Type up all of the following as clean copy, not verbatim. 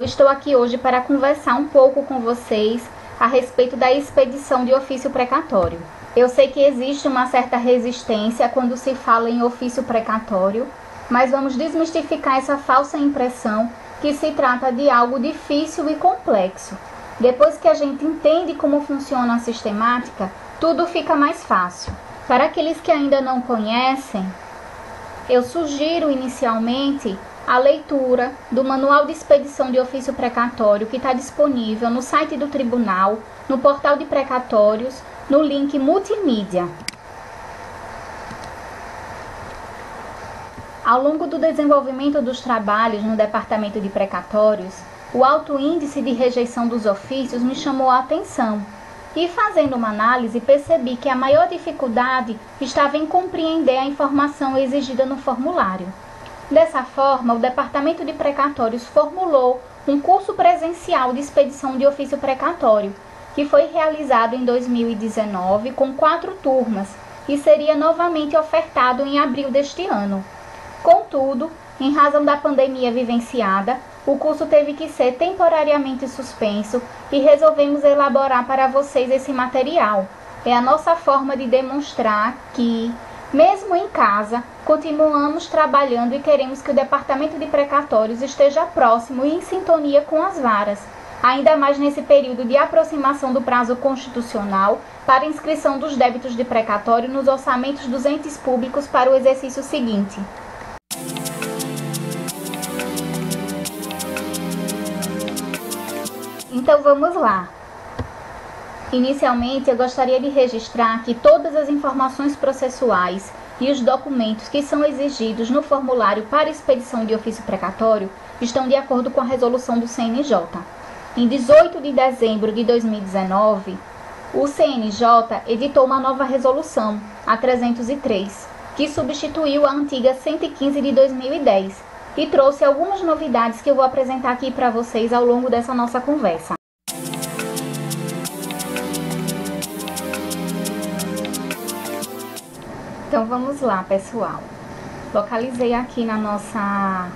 Estou aqui hoje para conversar um pouco com vocês a respeito da expedição de ofício precatório. Eu sei que existe uma certa resistência quando se fala em ofício precatório, mas vamos desmistificar essa falsa impressão que se trata de algo difícil e complexo. Depois que a gente entende como funciona a sistemática, tudo fica mais fácil. Para aqueles que ainda não conhecem, eu sugiro inicialmente a leitura do Manual de Expedição de Ofício Precatório, que está disponível no site do Tribunal, no portal de precatórios, no link multimídia. Ao longo do desenvolvimento dos trabalhos no Departamento de Precatórios, o alto índice de rejeição dos ofícios me chamou a atenção. E fazendo uma análise, percebi que a maior dificuldade estava em compreender a informação exigida no formulário. Dessa forma, o Departamento de Precatórios formulou um curso presencial de expedição de ofício precatório, que foi realizado em 2019 com 4 turmas e seria novamente ofertado em abril deste ano. Contudo, em razão da pandemia vivenciada, o curso teve que ser temporariamente suspenso e resolvemos elaborar para vocês esse material. É a nossa forma de demonstrar que, mesmo em casa, continuamos trabalhando e queremos que o Departamento de Precatórios esteja próximo e em sintonia com as varas, ainda mais nesse período de aproximação do prazo constitucional para inscrição dos débitos de precatório nos orçamentos dos entes públicos para o exercício seguinte. Então vamos lá. Inicialmente, eu gostaria de registrar que todas as informações processuais e os documentos que são exigidos no formulário para expedição de ofício precatório estão de acordo com a resolução do CNJ. Em 18 de dezembro de 2019, o CNJ editou uma nova resolução, a 303, que substituiu a antiga 115 de 2010 e trouxe algumas novidades que eu vou apresentar aqui para vocês ao longo dessa nossa conversa. Então vamos lá, pessoal. Localizei aqui na nossa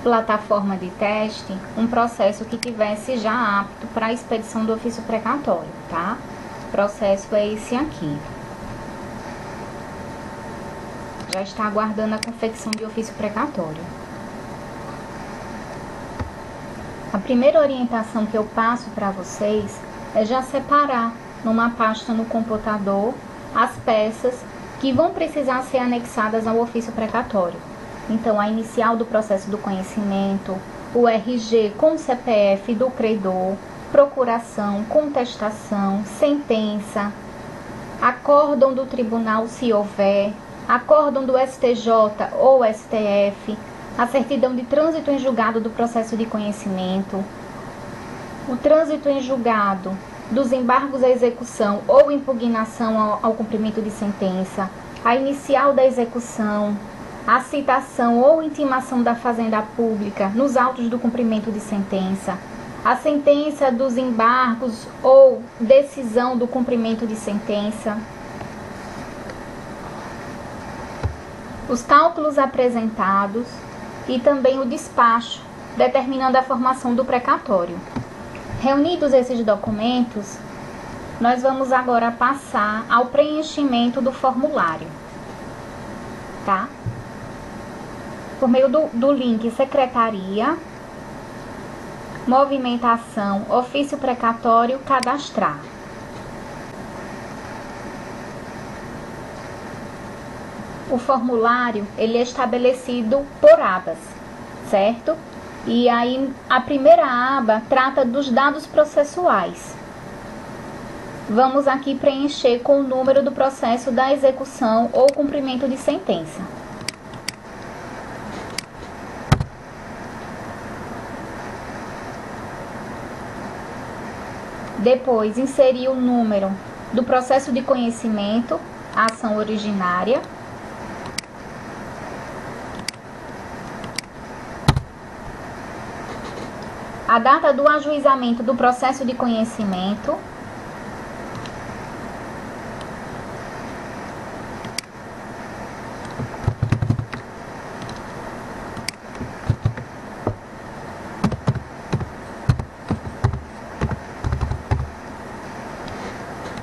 plataforma de teste um processo que tivesse já apto para a expedição do ofício precatório, tá? O processo é esse aqui. Já está aguardando a confecção de ofício precatório. A primeira orientação que eu passo para vocês é já separar numa pasta no computador as peças que vão precisar ser anexadas ao ofício precatório. Então, a inicial do processo do conhecimento, o RG com o CPF do credor, procuração, contestação, sentença, acórdão do tribunal se houver, acórdão do STJ ou STF, a certidão de trânsito em julgado do processo de conhecimento, o trânsito em julgado dos embargos à execução ou impugnação ao cumprimento de sentença, a inicial da execução, a citação ou intimação da Fazenda Pública nos autos do cumprimento de sentença, a sentença dos embargos ou decisão do cumprimento de sentença, os cálculos apresentados e também o despacho, determinando a formação do precatório. Reunidos esses documentos, nós vamos agora passar ao preenchimento do formulário, tá? Por meio do link Secretaria, Movimentação, Ofício Precatório, Cadastrar. O formulário, ele é estabelecido por abas, certo? E aí, a primeira aba trata dos dados processuais. Vamos aqui preencher com o número do processo da execução ou cumprimento de sentença. Depois, inserir o número do processo de conhecimento, a ação originária. a data do ajuizamento do processo de conhecimento,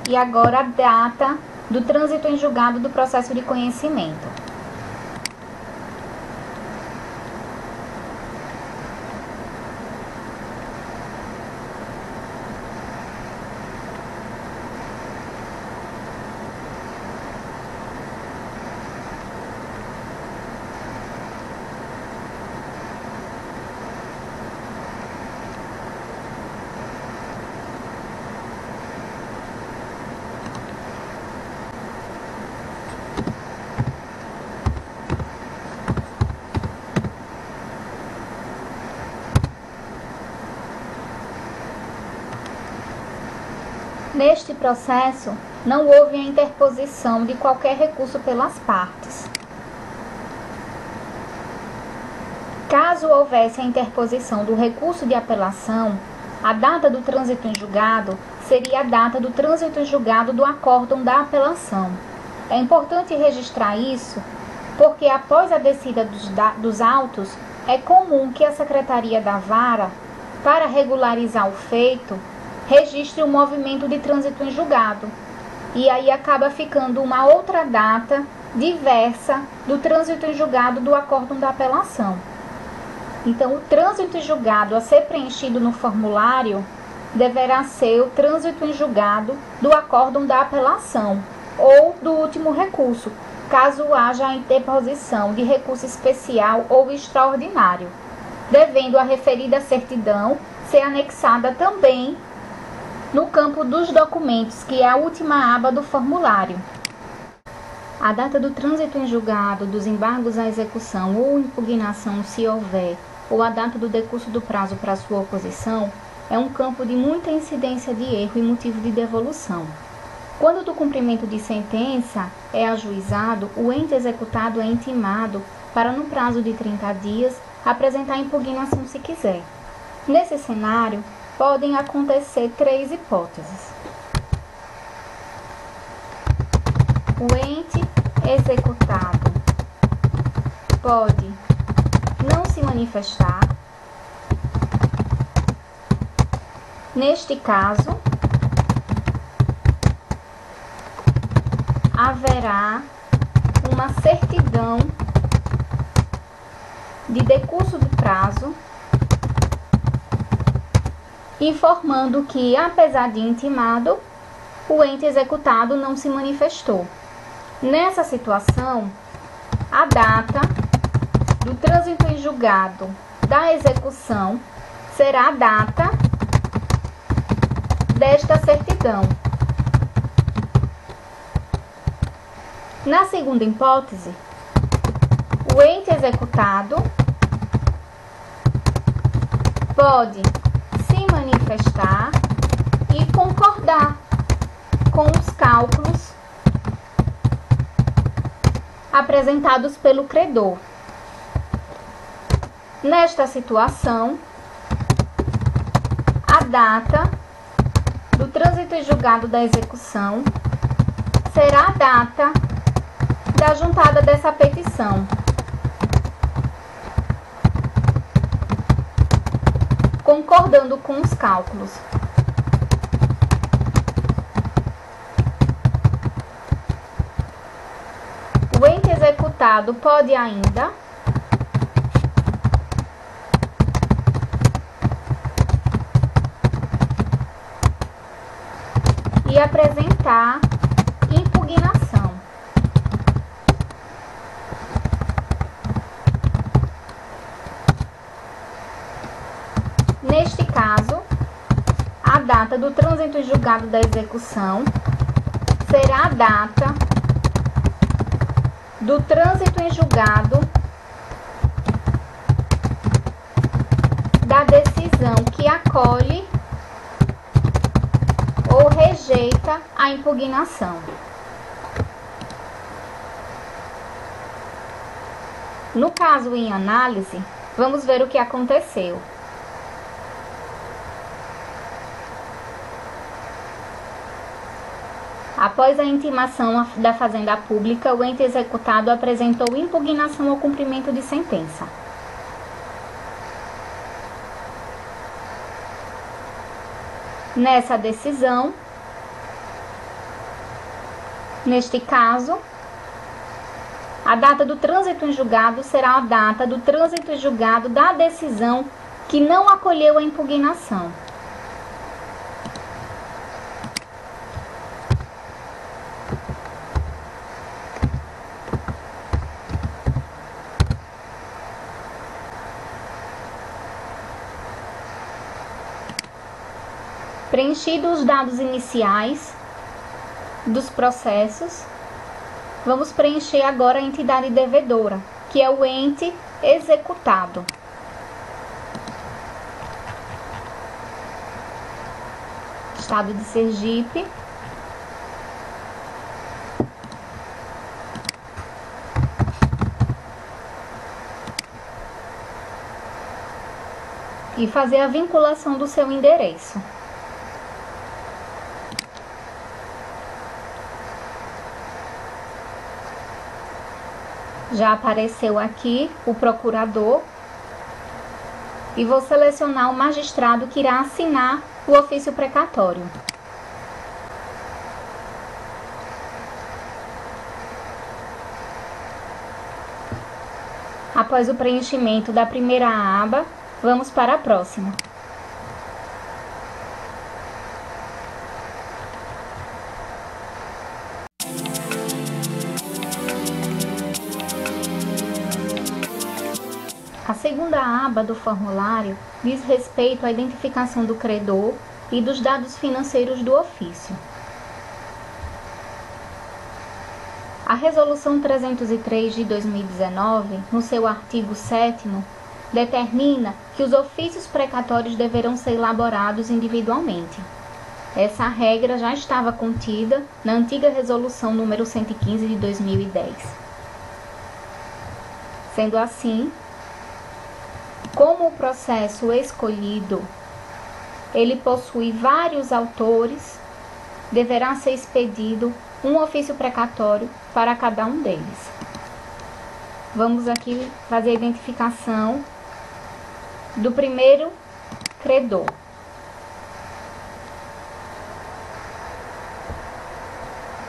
e agora a data do trânsito em julgado do processo de conhecimento. Neste processo, não houve a interposição de qualquer recurso pelas partes. Caso houvesse a interposição do recurso de apelação, a data do trânsito em julgado seria a data do trânsito em julgado do acórdão da apelação. É importante registrar isso, porque após a descida dos autos, é comum que a Secretaria da Vara, para regularizar o feito, registre o movimento de trânsito em julgado, e aí acaba ficando uma outra data diversa do trânsito em julgado do acórdão da apelação. Então, o trânsito em julgado a ser preenchido no formulário deverá ser o trânsito em julgado do acórdão da apelação ou do último recurso, caso haja a interposição de recurso especial ou extraordinário, devendo a referida certidão ser anexada também no campo dos documentos, que é a última aba do formulário. A data do trânsito em julgado, dos embargos à execução ou impugnação, se houver, ou a data do decurso do prazo para sua oposição, é um campo de muita incidência de erro e motivo de devolução. Quando do cumprimento de sentença é ajuizado, o ente executado é intimado para, no prazo de 30 dias, apresentar impugnação se quiser. Nesse cenário, podem acontecer 3 hipóteses. O ente executado pode não se manifestar. Neste caso, haverá uma certidão de decurso do prazo, informando que, apesar de intimado, o ente executado não se manifestou. Nessa situação, a data do trânsito em julgado da execução será a data desta certidão. Na segunda hipótese, o ente executado pode se manifestar e concordar com os cálculos apresentados pelo credor. Nesta situação, a data do trânsito em julgado da execução será a data da juntada dessa petição, concordando com os cálculos. O ente executado pode ainda apresentar impugnação. Neste caso, a data do trânsito em julgado da execução será a data do trânsito em julgado da decisão que acolhe ou rejeita a impugnação. No caso em análise, vamos ver o que aconteceu. Após a intimação da Fazenda Pública, o ente executado apresentou impugnação ao cumprimento de sentença. Nessa decisão, neste caso, a data do trânsito em julgado será a data do trânsito em julgado da decisão que não acolheu a impugnação. Preenchidos os dados iniciais dos processos, vamos preencher agora a entidade devedora, que é o ente executado. Estado de Sergipe. E fazer a vinculação do seu endereço. Já apareceu aqui o procurador e vou selecionar o magistrado que irá assinar o ofício precatório. Após o preenchimento da primeira aba, vamos para a próxima. A segunda aba do formulário diz respeito à identificação do credor e dos dados financeiros do ofício. A Resolução 303 de 2019, no seu artigo 7º, determina que os ofícios precatórios deverão ser elaborados individualmente. Essa regra já estava contida na antiga Resolução número 115 de 2010. Sendo assim, como o processo escolhido ele possui vários autores, deverá ser expedido um ofício precatório para cada um deles. Vamos aqui fazer a identificação do primeiro credor.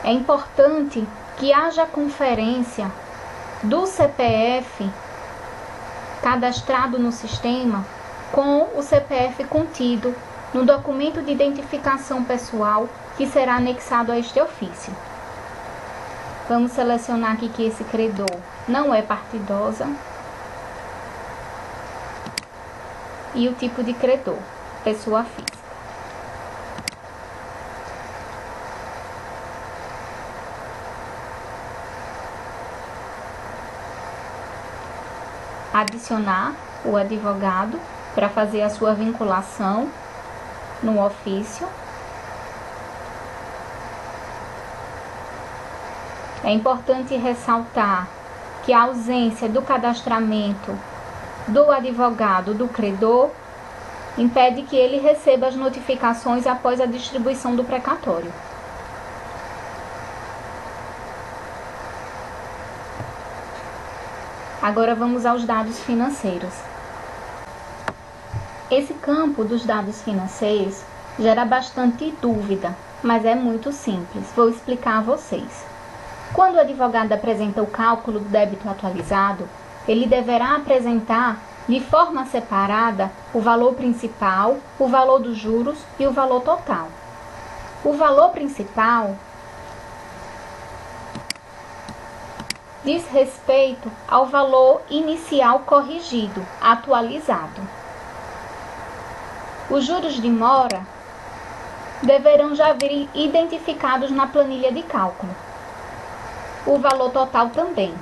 É importante que haja conferência do CPF cadastrado no sistema com o CPF contido no documento de identificação pessoal que será anexado a este ofício. Vamos selecionar aqui que esse credor não é parte idosa e o tipo de credor, pessoa física. Adicionar o advogado para fazer a sua vinculação no ofício. É importante ressaltar que a ausência do cadastramento do advogado do credor impede que ele receba as notificações após a distribuição do precatório. Agora vamos aos dados financeiros. Esse campo dos dados financeiros gera bastante dúvida, mas é muito simples. Vou explicar a vocês. Quando o advogado apresenta o cálculo do débito atualizado, ele deverá apresentar de forma separada o valor principal, o valor dos juros e o valor total. O valor principal diz respeito ao valor inicial corrigido, atualizado. Os juros de mora deverão já vir identificados na planilha de cálculo. O valor total também.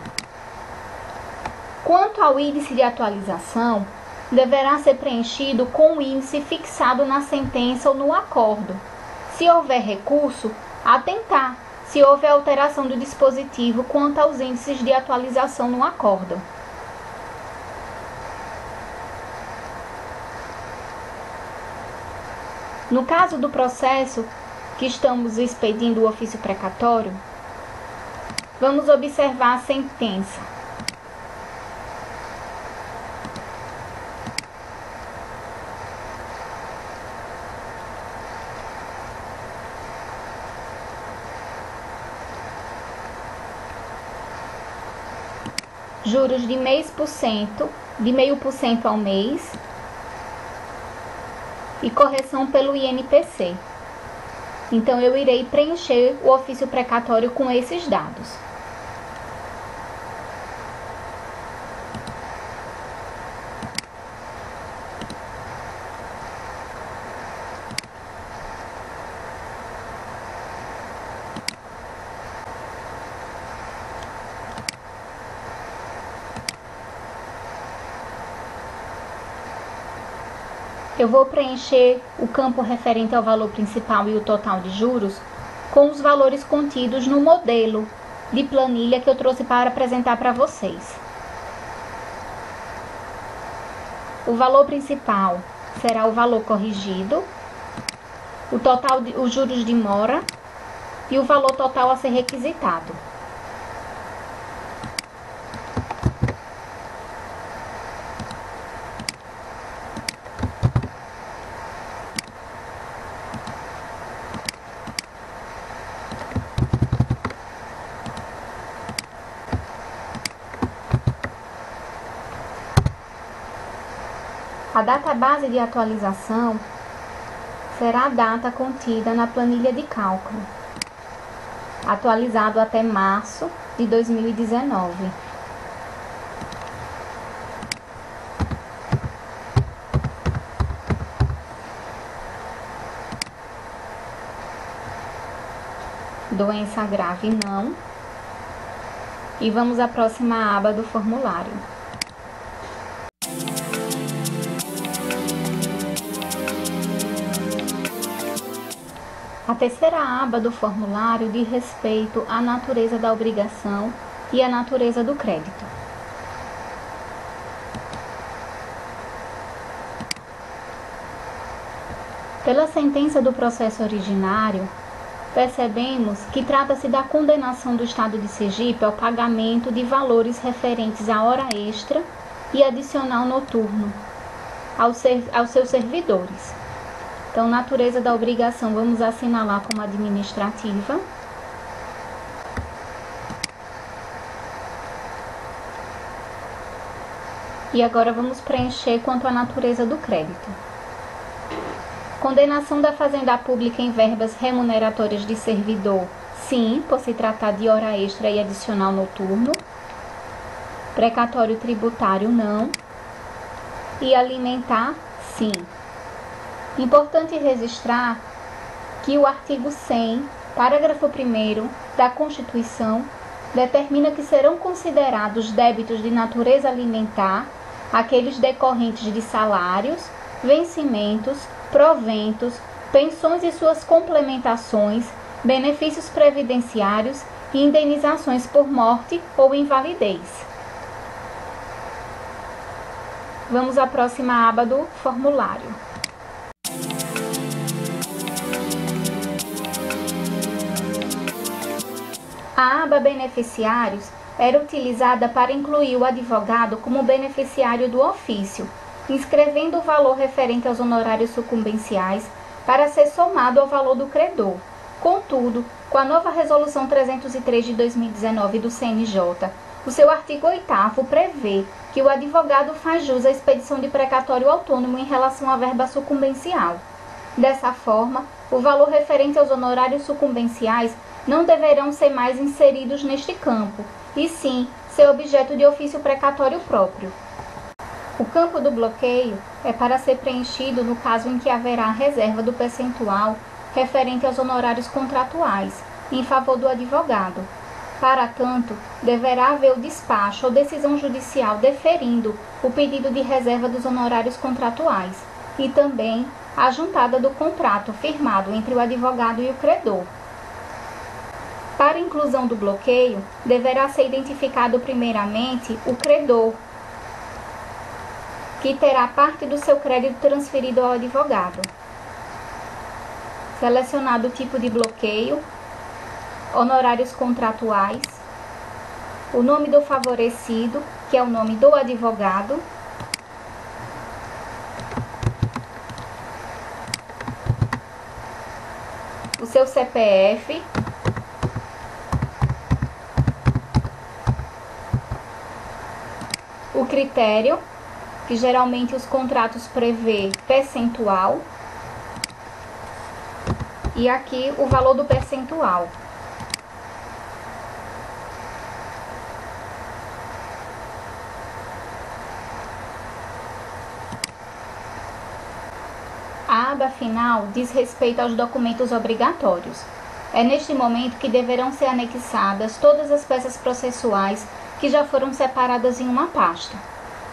Quanto ao índice de atualização, deverá ser preenchido com o índice fixado na sentença ou no acordo. Se houver recurso, atentar se houver alteração do dispositivo quanto aos índices de atualização no acordo. No caso do processo que estamos expedindo o ofício precatório, vamos observar a sentença. Juros de 0,5% ao mês e correção pelo INPC. Então, eu irei preencher o ofício precatório com esses dados. Eu vou preencher o campo referente ao valor principal e o total de juros com os valores contidos no modelo de planilha que eu trouxe para apresentar para vocês. O valor principal será o valor corrigido, o total de os juros de mora e o valor total a ser requisitado. A data base de atualização será a data contida na planilha de cálculo, atualizado até março de 2019. Doença grave não. E vamos à próxima aba do formulário. A terceira aba do formulário diz respeito à natureza da obrigação e à natureza do crédito. Pela sentença do processo originário, percebemos que trata-se da condenação do Estado de Sergipe ao pagamento de valores referentes à hora extra e adicional noturno aos seus servidores. Então, natureza da obrigação, vamos assinalar como administrativa. E agora vamos preencher quanto à natureza do crédito. Condenação da Fazenda Pública em verbas remuneratórias de servidor, sim, por se tratar de hora extra e adicional noturno. Precatório tributário, não. E alimentar, sim. Importante registrar que o artigo 100, parágrafo 1º da Constituição, determina que serão considerados débitos de natureza alimentar aqueles decorrentes de salários, vencimentos, proventos, pensões e suas complementações, benefícios previdenciários e indenizações por morte ou invalidez. Vamos à próxima aba do formulário. A aba Beneficiários era utilizada para incluir o advogado como beneficiário do ofício, inscrevendo o valor referente aos honorários sucumbenciais para ser somado ao valor do credor. Contudo, com a nova Resolução 303 de 2019 do CNJ, o seu artigo 8º prevê que o advogado faz jus à expedição de precatório autônomo em relação à verba sucumbencial. Dessa forma, o valor referente aos honorários sucumbenciais não deverão ser mais inseridos neste campo, e sim ser objeto de ofício precatório próprio. O campo do bloqueio é para ser preenchido no caso em que haverá reserva do percentual referente aos honorários contratuais, em favor do advogado. Para tanto, deverá haver o despacho ou decisão judicial deferindo o pedido de reserva dos honorários contratuais, e também a juntada do contrato firmado entre o advogado e o credor. Para a inclusão do bloqueio, deverá ser identificado primeiramente o credor, que terá parte do seu crédito transferido ao advogado. Selecionado o tipo de bloqueio, honorários contratuais, o nome do favorecido, que é o nome do advogado, o seu CPF, o critério, que geralmente os contratos prevê percentual, e aqui o valor do percentual. A aba final diz respeito aos documentos obrigatórios. É neste momento que deverão ser anexadas todas as peças processuais que já foram separadas em uma pasta.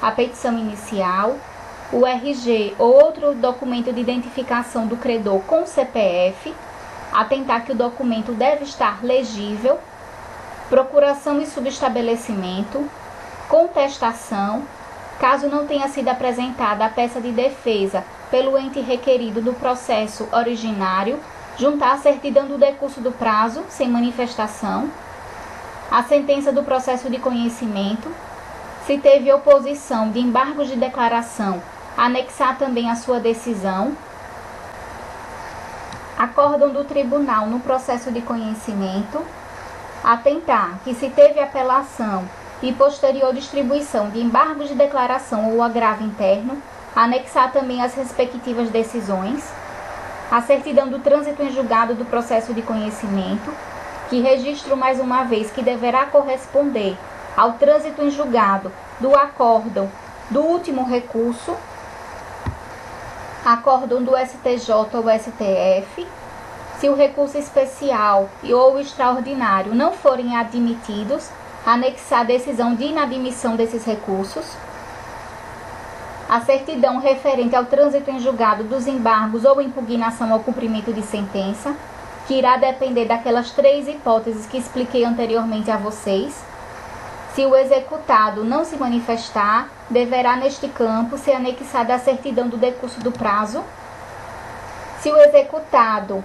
A petição inicial, o RG ou outro documento de identificação do credor com CPF, atentar que o documento deve estar legível, procuração e subestabelecimento, contestação, caso não tenha sido apresentada a peça de defesa pelo ente requerido do processo originário, juntar a certidão do decurso do prazo, sem manifestação, a sentença do processo de conhecimento, se teve oposição de embargos de declaração, anexar também a sua decisão, acórdão do tribunal no processo de conhecimento, atentar que se teve apelação e posterior distribuição de embargos de declaração ou agravo interno, anexar também as respectivas decisões, a certidão do trânsito em julgado do processo de conhecimento, que registro mais uma vez que deverá corresponder ao trânsito em julgado do acórdão do último recurso, acórdão do STJ ou STF, se o recurso especial ou extraordinário não forem admitidos, anexar a decisão de inadmissão desses recursos, a certidão referente ao trânsito em julgado dos embargos ou impugnação ao cumprimento de sentença, que irá depender daquelas 3 hipóteses que expliquei anteriormente a vocês. Se o executado não se manifestar, deverá neste campo ser anexada a certidão do decurso do prazo. Se o executado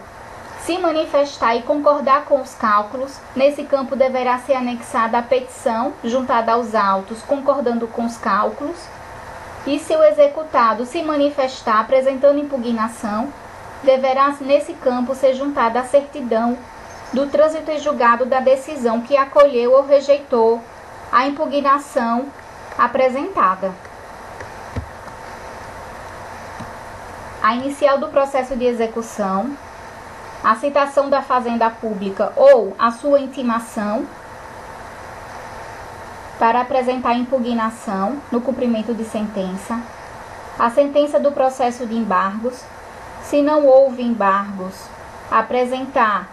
se manifestar e concordar com os cálculos, nesse campo deverá ser anexada a petição juntada aos autos, concordando com os cálculos. E se o executado se manifestar apresentando impugnação, deverá nesse campo ser juntada a certidão do trânsito em julgado da decisão que acolheu ou rejeitou a impugnação apresentada. A inicial do processo de execução, a citação da fazenda pública ou a sua intimação para apresentar impugnação no cumprimento de sentença, a sentença do processo de embargos, se não houve embargos, apresentar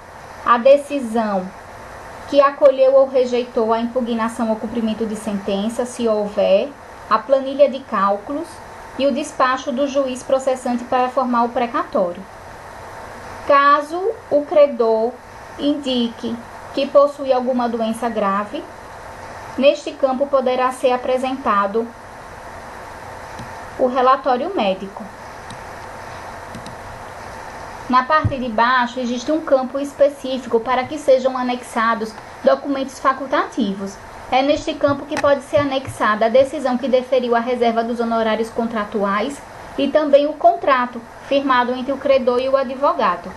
a decisão que acolheu ou rejeitou a impugnação ao cumprimento de sentença, se houver, a planilha de cálculos e o despacho do juiz processante para formar o precatório. Caso o credor indique que possui alguma doença grave, neste campo poderá ser apresentado o relatório médico. Na parte de baixo existe um campo específico para que sejam anexados documentos facultativos. É neste campo que pode ser anexada a decisão que deferiu a reserva dos honorários contratuais e também o contrato firmado entre o credor e o advogado.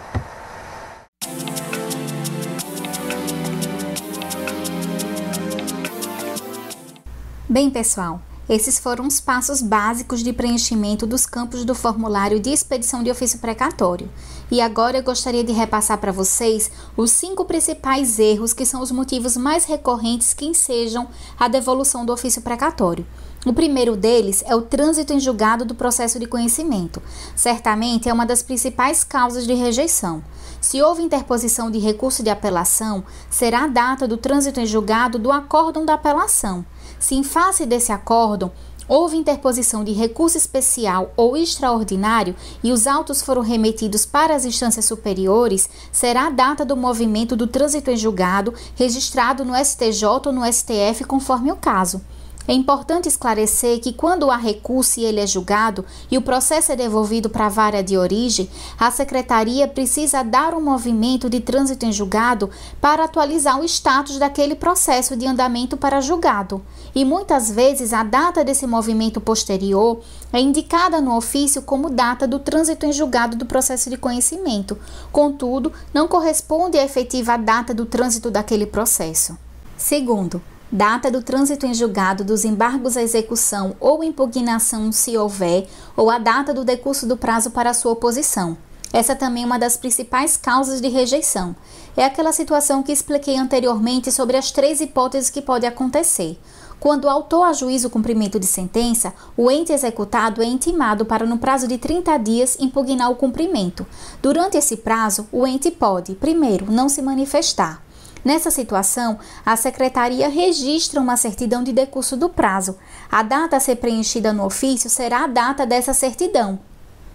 Bem, pessoal, esses foram os passos básicos de preenchimento dos campos do formulário de expedição de ofício precatório. E agora eu gostaria de repassar para vocês os 5 principais erros que são os motivos mais recorrentes que ensejam a devolução do ofício precatório. O primeiro deles é o trânsito em julgado do processo de conhecimento. Certamente é uma das principais causas de rejeição. Se houve interposição de recurso de apelação, será a data do trânsito em julgado do acórdão da apelação. Se em face desse acórdão houve interposição de recurso especial ou extraordinário e os autos foram remetidos para as instâncias superiores, será a data do movimento do trânsito em julgado registrado no STJ ou no STF conforme o caso. É importante esclarecer que quando há recurso e ele é julgado e o processo é devolvido para a vara de origem, a Secretaria precisa dar um movimento de trânsito em julgado para atualizar o status daquele processo de andamento para julgado. E muitas vezes a data desse movimento posterior é indicada no ofício como data do trânsito em julgado do processo de conhecimento. Contudo, não corresponde à efetiva data do trânsito daquele processo. Segundo, data do trânsito em julgado dos embargos à execução ou impugnação, se houver, ou a data do decurso do prazo para sua oposição. Essa também é uma das principais causas de rejeição. É aquela situação que expliquei anteriormente sobre as 3 hipóteses que podem acontecer. Quando o autor ajuiza o cumprimento de sentença, o ente executado é intimado para, no prazo de 30 dias, impugnar o cumprimento. Durante esse prazo, o ente pode, primeiro, não se manifestar. Nessa situação, a Secretaria registra uma certidão de decurso do prazo. A data a ser preenchida no ofício será a data dessa certidão.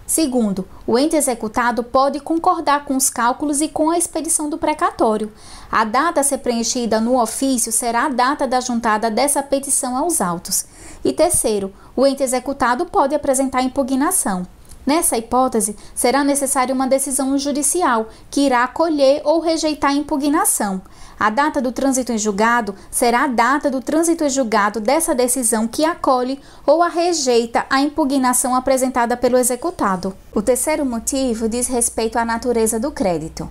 Segundo, o ente executado pode concordar com os cálculos e com a expedição do precatório. A data a ser preenchida no ofício será a data da juntada dessa petição aos autos. E terceiro, o ente executado pode apresentar impugnação. Nessa hipótese, será necessária uma decisão judicial, que irá acolher ou rejeitar a impugnação. A data do trânsito em julgado será a data do trânsito em julgado dessa decisão que acolhe ou a rejeita a impugnação apresentada pelo executado. O terceiro motivo diz respeito à natureza do crédito.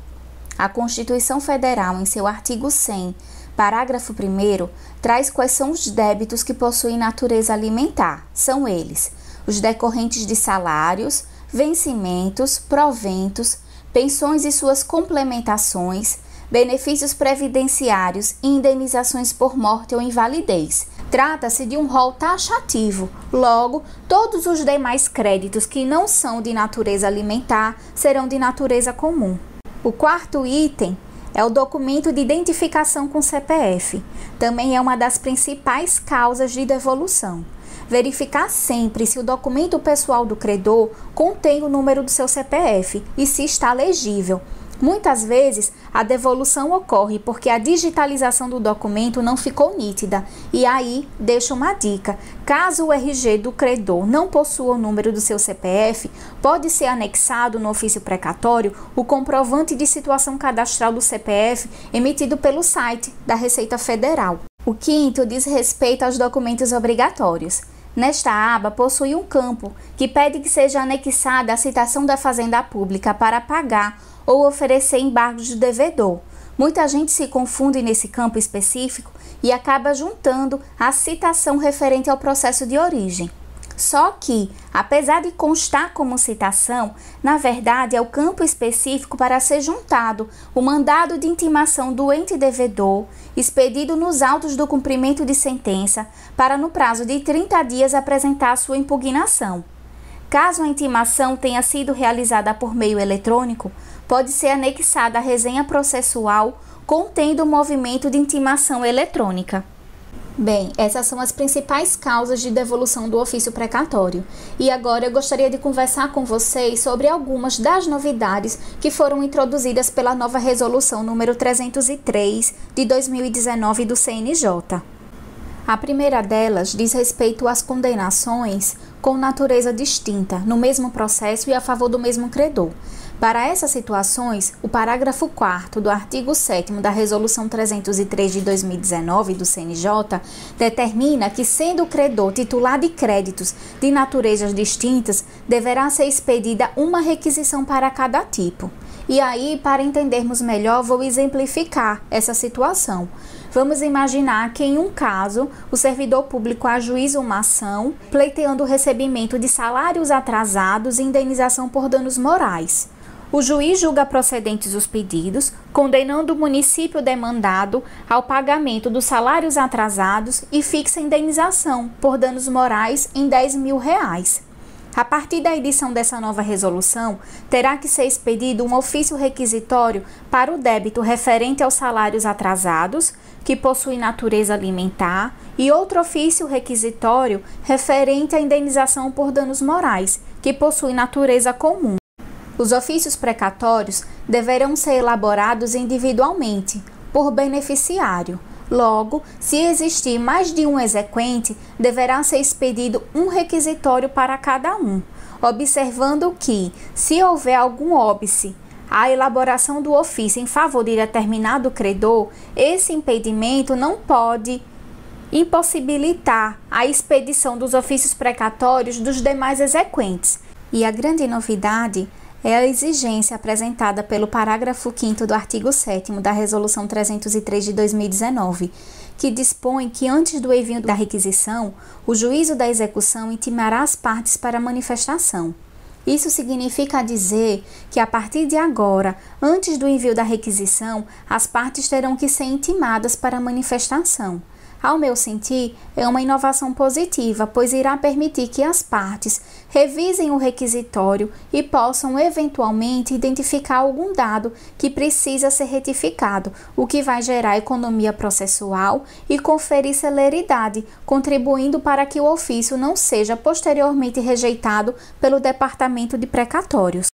A Constituição Federal, em seu artigo 100, parágrafo 1º, traz quais são os débitos que possuem natureza alimentar. São eles: os decorrentes de salários, vencimentos, proventos, pensões e suas complementações, benefícios previdenciários e indenizações por morte ou invalidez. Trata-se de um rol taxativo, logo, todos os demais créditos que não são de natureza alimentar serão de natureza comum. O quarto item é o documento de identificação com CPF. Também é uma das principais causas de devolução. Verificar sempre se o documento pessoal do credor contém o número do seu CPF e se está legível. Muitas vezes, a devolução ocorre porque a digitalização do documento não ficou nítida. E aí, deixo uma dica: caso o RG do credor não possua o número do seu CPF, pode ser anexado no ofício precatório o comprovante de situação cadastral do CPF emitido pelo site da Receita Federal. O quinto diz respeito aos documentos obrigatórios. Nesta aba, possui um campo que pede que seja anexada a citação da Fazenda Pública para pagar ou oferecer embargos de devedor. Muita gente se confunde nesse campo específico e acaba juntando a citação referente ao processo de origem. Só que, apesar de constar como citação, na verdade é o campo específico para ser juntado o mandado de intimação do ente devedor, expedido nos autos do cumprimento de sentença, para no prazo de 30 dias apresentar sua impugnação. Caso a intimação tenha sido realizada por meio eletrônico, pode ser anexada a resenha processual contendo o movimento de intimação eletrônica. Bem, essas são as principais causas de devolução do ofício precatório. E agora eu gostaria de conversar com vocês sobre algumas das novidades que foram introduzidas pela nova resolução número 303 de 2019 do CNJ. A primeira delas diz respeito às condenações com natureza distinta, no mesmo processo e a favor do mesmo credor. Para essas situações, o parágrafo 4º do artigo 7º da Resolução 303 de 2019 do CNJ determina que, sendo o credor titular de créditos de naturezas distintas, deverá ser expedida uma requisição para cada tipo. E aí, para entendermos melhor, vou exemplificar essa situação. Vamos imaginar que, em um caso, o servidor público ajuiza uma ação pleiteando o recebimento de salários atrasados e indenização por danos morais. O juiz julga procedentes os pedidos, condenando o município demandado ao pagamento dos salários atrasados e fixa a indenização por danos morais em R$10.000. A partir da edição dessa nova resolução, terá que ser expedido um ofício requisitório para o débito referente aos salários atrasados, que possui natureza alimentar, e outro ofício requisitório referente à indenização por danos morais, que possui natureza comum. Os ofícios precatórios deverão ser elaborados individualmente, por beneficiário. Logo, se existir mais de um exequente, deverá ser expedido um requisitório para cada um, observando que, se houver algum óbice à elaboração do ofício em favor de determinado credor, esse impedimento não pode impossibilitar a expedição dos ofícios precatórios dos demais exequentes. E a grande novidade é a exigência apresentada pelo parágrafo 5º do artigo 7º da Resolução 303 de 2019, que dispõe que antes do envio da requisição, o juízo da execução intimará as partes para manifestação. Isso significa dizer que, a partir de agora, antes do envio da requisição, as partes terão que ser intimadas para manifestação. Ao meu sentir, é uma inovação positiva, pois irá permitir que as partes revisem o requisitório e possam eventualmente identificar algum dado que precisa ser retificado, o que vai gerar economia processual e conferir celeridade, contribuindo para que o ofício não seja posteriormente rejeitado pelo Departamento de Precatórios.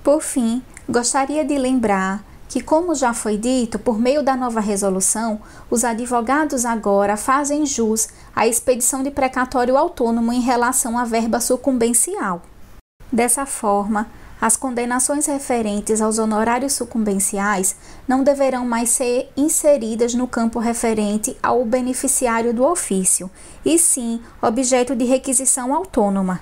Por fim, gostaria de lembrar que, como já foi dito, por meio da nova resolução, os advogados agora fazem jus à expedição de precatório autônomo em relação à verba sucumbencial. Dessa forma, as condenações referentes aos honorários sucumbenciais não deverão mais ser inseridas no campo referente ao beneficiário do ofício, e sim objeto de requisição autônoma.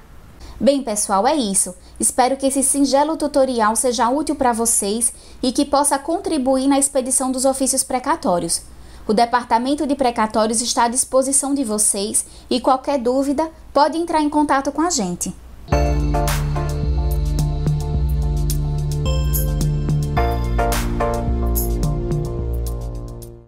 Bem, pessoal, é isso. Espero que esse singelo tutorial seja útil para vocês e que possa contribuir na expedição dos ofícios precatórios. O Departamento de Precatórios está à disposição de vocês e qualquer dúvida pode entrar em contato com a gente.